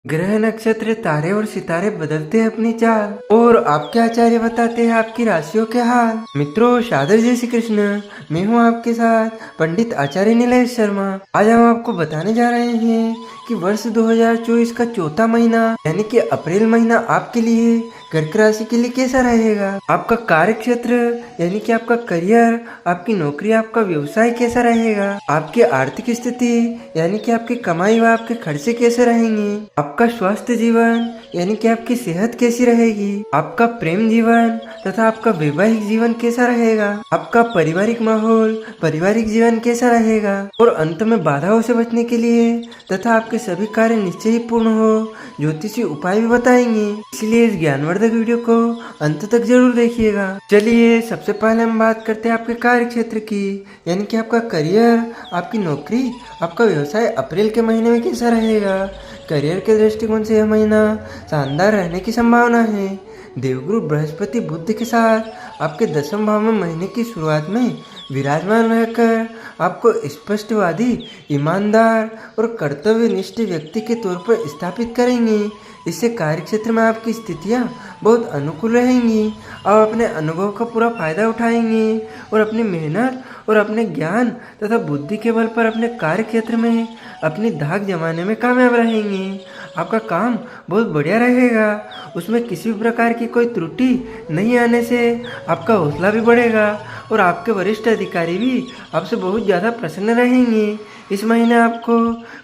ग्रह नक्षत्र तारे और सितारे बदलते हैं अपनी चाल और आपके आचार्य बताते हैं आपकी राशियों के हाल। मित्रों, सादर जय श्री कृष्ण। मैं हूं आपके साथ पंडित आचार्य नीलेश शर्मा। आज हम आपको बताने जा रहे हैं कि वर्ष 2024 का चौथा महीना यानी कि अप्रैल महीना आपके लिए कर्क राशि के लिए कैसा रहेगा। आपका कार्य क्षेत्र यानी कि आपका करियर, आपकी नौकरी, आपका व्यवसाय कैसा रहेगा। आपकी आर्थिक स्थिति यानी कि आपकी कमाई व आपके खर्चे कैसे रहेंगे। आपका स्वास्थ्य जीवन यानी कि आपकी सेहत कैसी रहेगी। आपका प्रेम जीवन तथा आपका वैवाहिक जीवन कैसा रहेगा। आपका पारिवारिक माहौल, पारिवारिक जीवन कैसा रहेगा। और अंत में बाधाओं से बचने के लिए तथा आपके सभी कार्य निश्चय ही पूर्ण हो ज्योतिषी उपाय भी बताएंगे, इसलिए इस ज्ञानवर्धक वीडियो को अंत तक जरूर देखिएगा। चलिए सबसे पहले हम बात करते हैं आपके कार्य क्षेत्र की यानी कि आपका करियर, आपकी नौकरी, आपका व्यवसाय अप्रैल के महीने में कैसा रहेगा। करियर के दृष्टिकोण से यह महीना शानदार रहने की संभावना है। देवगुरु बृहस्पति बुध के साथ आपके 10वें भाव में महीने की शुरुआत में विराजमान रहकर आपको स्पष्टवादी, ईमानदार और कर्तव्यनिष्ठ व्यक्ति के तौर पर स्थापित करेंगे। इससे कार्य क्षेत्र में आपकी स्थितियां बहुत अनुकूल रहेंगी। आप अपने अनुभव का पूरा फायदा उठाएंगे और अपनी मेहनत और अपने ज्ञान तथा बुद्धि के बल पर अपने कार्य क्षेत्र में अपनी धाक जमाने में कामयाब रहेंगे। आपका काम बहुत बढ़िया रहेगा, उसमें किसी भी प्रकार की कोई त्रुटि नहीं आने से आपका हौसला भी बढ़ेगा और आपके वरिष्ठ अधिकारी भी आपसे बहुत ज़्यादा प्रसन्न रहेंगे। इस महीने आपको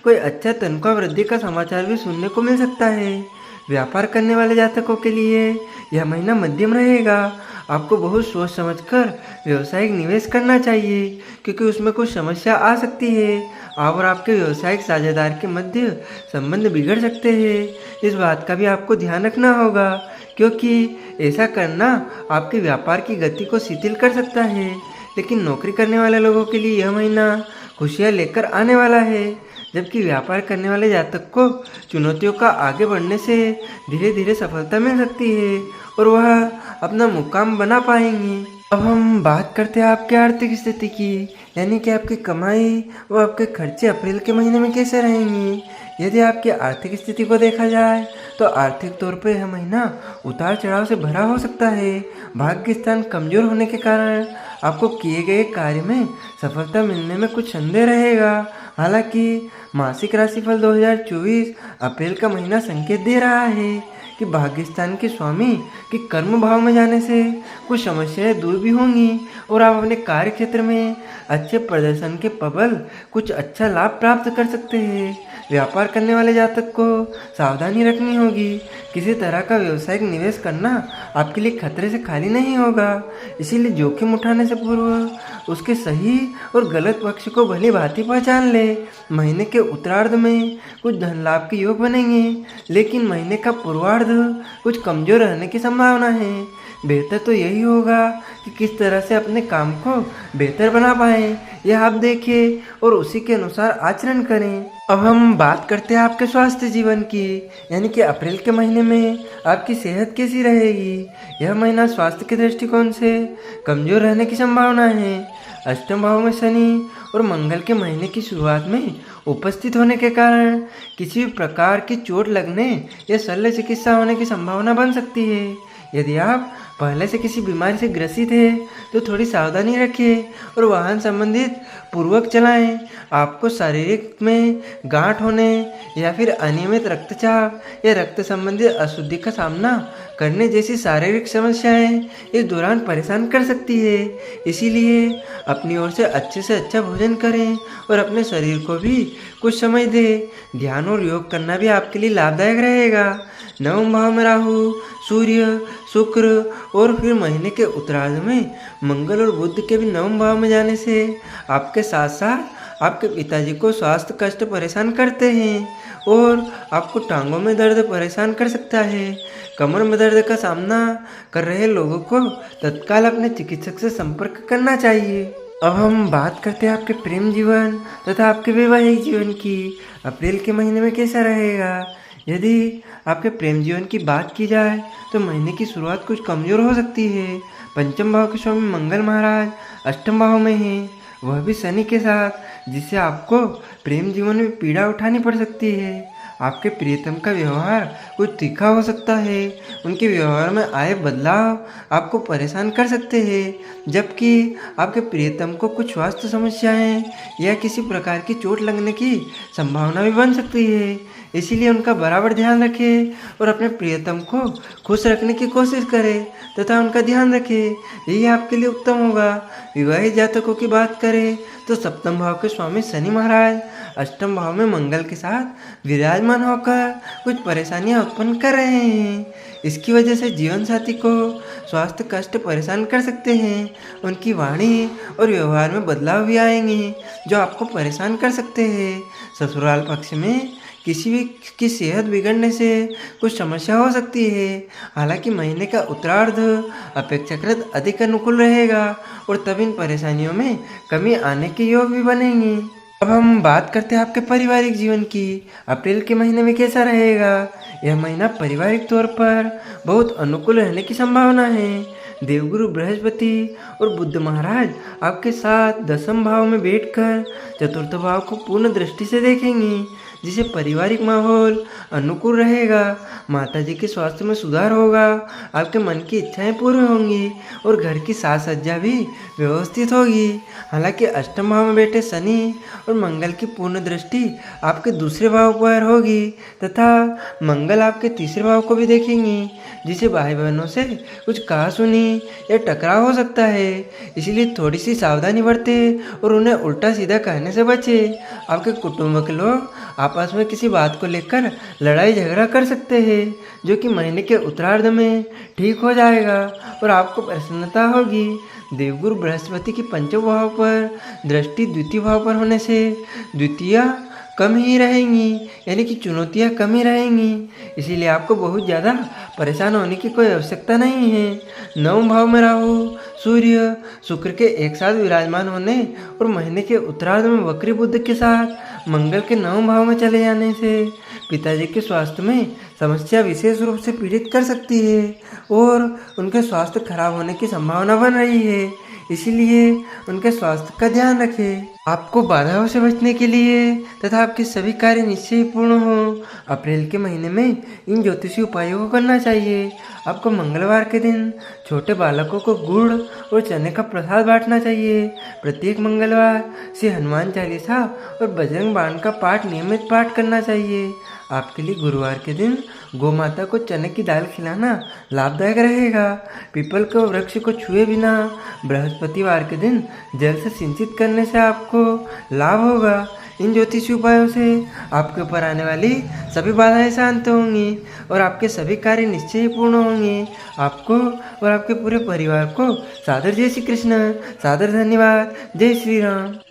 कोई अच्छा तनख्वाह वृद्धि का समाचार भी सुनने को मिल सकता है। व्यापार करने वाले जातकों के लिए यह महीना मध्यम रहेगा। आपको बहुत सोच समझकर व्यावसायिक निवेश करना चाहिए क्योंकि उसमें कुछ समस्या आ सकती है। आप और आपके व्यावसायिक साझेदार के मध्य संबंध बिगड़ सकते हैं। इस बात का भी आपको ध्यान रखना होगा क्योंकि ऐसा करना आपके व्यापार की गति को शिथिल कर सकता है। लेकिन नौकरी करने वाले लोगों के लिए यह महीना खुशियाँ लेकर आने वाला है, जबकि व्यापार करने वाले जातक को चुनौतियों का आगे बढ़ने से धीरे धीरे सफलता मिल सकती है और वह अपना मुकाम बना पाएंगे। अब हम बात करते हैं आपकी आर्थिक स्थिति की यानी कि आपकी कमाई व आपके खर्चे अप्रैल के महीने में कैसे रहेंगे। यदि आपकी आर्थिक स्थिति को देखा जाए तो आर्थिक तौर पर यह महीना उतार चढ़ाव से भरा हो सकता है। भाग्य स्थान कमजोर होने के कारण आपको किए गए कार्य में सफलता मिलने में कुछ संदेह रहेगा। हालांकि मासिक राशिफल 2024 अप्रैल का महीना संकेत दे रहा है कि भाग्यस्थान के स्वामी के कर्म भाव में जाने से कुछ समस्याएं दूर भी होंगी और आप अपने कार्य क्षेत्र में अच्छे प्रदर्शन के प्रबल कुछ अच्छा लाभ प्राप्त कर सकते हैं। व्यापार करने वाले जातक को सावधानी रखनी होगी। किसी तरह का व्यावसायिक निवेश करना आपके लिए खतरे से खाली नहीं होगा, इसीलिए जोखिम उठाने से पूर्व उसके सही और गलत पक्ष को भली भांति पहचान ले। महीने के उत्तरार्ध में कुछ धन लाभ के योग बनेंगे, लेकिन महीने का पूर्वार्ध कुछ कमजोर रहने की संभावना है। बेहतर तो यही होगा कि किस तरह से अपने काम को बेहतर बना पाएं, यह आप देखिए और उसी के अनुसार आचरण करें। अब हम बात करते हैं आपके स्वास्थ्य जीवन की यानी कि अप्रैल के महीने में आपकी सेहत कैसी रहेगी। यह महीना स्वास्थ्य के दृष्टिकोण से कमजोर रहने की संभावना है। अष्टम भाव में शनि और मंगल के महीने की शुरुआत में उपस्थित होने के कारण किसी भी प्रकार की चोट लगने या शल्य चिकित्सा होने की संभावना बन सकती है। यदि आप पहले से किसी बीमारी से ग्रसित है तो थोड़ी सावधानी रखिए और वाहन संबंधित पूर्वक चलाएं। आपको शारीरिक में गांठ होने या फिर अनियमित रक्तचाप या रक्त संबंधी अशुद्धि का सामना करने जैसी शारीरिक समस्याएं इस दौरान परेशान कर सकती है। इसीलिए अपनी ओर से अच्छा भोजन करें और अपने शरीर को भी कुछ समय दें। ध्यान और योग करना भी आपके लिए लाभदायक रहेगा। नवम भाव में राहु, सूर्य, शुक्र और फिर महीने के उत्तरार्ध में मंगल और बुध के भी नवम भाव में जाने से आपके साथ साथ आपके पिताजी को स्वास्थ्य कष्ट परेशान करते हैं और आपको टांगों में दर्द परेशान कर सकता है। कमर में दर्द का सामना कर रहे लोगों को तत्काल अपने चिकित्सक से संपर्क करना चाहिए। अब हम बात करते हैं आपके प्रेम जीवन तथा आपके वैवाहिक जीवन की। अप्रैल के महीने में कैसा रहेगा। यदि आपके प्रेम जीवन की बात की जाए तो महीने की शुरुआत कुछ कमजोर हो सकती है। पंचम भाव के स्वामी मंगल महाराज अष्टम भाव में हैं, वह भी शनि के साथ, जिससे आपको प्रेम जीवन में पीड़ा उठानी पड़ सकती है। आपके प्रियतम का व्यवहार कुछ तीखा हो सकता है। उनके व्यवहार में आए बदलाव आपको परेशान कर सकते हैं, जबकि आपके प्रियतम को कुछ स्वास्थ्य समस्याएं या किसी प्रकार की चोट लगने की संभावना भी बन सकती है। इसीलिए उनका बराबर ध्यान रखें और अपने प्रियतम को खुश रखने की कोशिश करें तथा उनका ध्यान रखें। यही आपके लिए उत्तम होगा। विवाहित जातकों की बात करें तो सप्तम भाव के स्वामी शनि महाराज अष्टम भाव में मंगल के साथ विराजमान होकर कुछ परेशानियां उत्पन्न कर रहे हैं। इसकी वजह से जीवन साथी को स्वास्थ्य कष्ट परेशान कर सकते हैं। उनकी वाणी और व्यवहार में बदलाव भी आएंगे जो आपको परेशान कर सकते हैं। ससुराल पक्ष में किसी भी की सेहत बिगड़ने से कुछ समस्या हो सकती है। हालांकि महीने का उत्तरार्ध अपेक्षाकृत अधिक अनुकूल रहेगा और तब इन परेशानियों में कमी आने के योग भी बनेंगे। अब हम बात करते हैं आपके पारिवारिक जीवन की। अप्रैल के महीने में कैसा रहेगा? यह महीना पारिवारिक तौर पर बहुत अनुकूल रहने की संभावना है। देवगुरु बृहस्पति और बुध महाराज आपके साथ दसम भाव में बैठकर चतुर्थ भाव को पूर्ण दृष्टि से देखेंगे, जिससे पारिवारिक माहौल अनुकूल रहेगा। माताजी के स्वास्थ्य में सुधार होगा, आपके मन की इच्छाएं पूरी होंगी और घर की साज सज्जा भी व्यवस्थित होगी। हालांकि अष्टम भाव में बैठे शनि और मंगल की पूर्ण दृष्टि आपके दूसरे भाव पर होगी तथा मंगल आपके तीसरे भाव को भी देखेंगी, जिसे भाई बहनों से कुछ कहासुनी या टकराव हो सकता है। इसलिए थोड़ी सी सावधानी बरतें और उन्हें उल्टा सीधा कहने से बचें। आपके कुटुंब के लोग आपस में किसी बात को लेकर लड़ाई झगड़ा कर सकते हैं, जो कि महीने के उत्तरार्ध में ठीक हो जाएगा और आपको प्रसन्नता होगी। देवगुरु बृहस्पति की पंचम भाव पर दृष्टि द्वितीय भाव पर होने से द्वितीय कम ही रहेंगी, यानी कि चुनौतियाँ कम ही रहेंगी। इसीलिए आपको बहुत ज़्यादा परेशान होने की कोई आवश्यकता नहीं है। नवम भाव में राहु सूर्य शुक्र के एक साथ विराजमान होने और महीने के उत्तरार्ध में वक्री बुध के साथ मंगल के नवम भाव में चले जाने से पिताजी के स्वास्थ्य में समस्या विशेष रूप से पीड़ित कर सकती है और उनके स्वास्थ्य खराब होने की संभावना बन रही है। इसीलिए उनके स्वास्थ्य का ध्यान रखें। आपको बाधाओं से बचने के लिए तथा आपके सभी कार्य निश्चय ही पूर्ण हो, अप्रैल के महीने में इन ज्योतिषी उपायों को करना चाहिए। आपको मंगलवार के दिन छोटे बालकों को गुड़ और चने का प्रसाद बांटना चाहिए। प्रत्येक मंगलवार से हनुमान चालीसा और बजरंग बाण का पाठ नियमित पाठ करना चाहिए। आपके लिए गुरुवार के दिन गौ माता को चने की दाल खिलाना लाभदायक रहेगा। पीपल के वृक्ष को छुए बिना बृहस्पतिवार के दिन जल से सिंचित करने से आपको लाभ होगा। इन ज्योतिषी उपायों से आपके ऊपर आने वाली सभी बाधाएं शांत होंगी और आपके सभी कार्य निश्चय ही पूर्ण होंगे। आपको और आपके पूरे परिवार को सादर जय श्री कृष्ण, सादर धन्यवाद। जय श्री राम।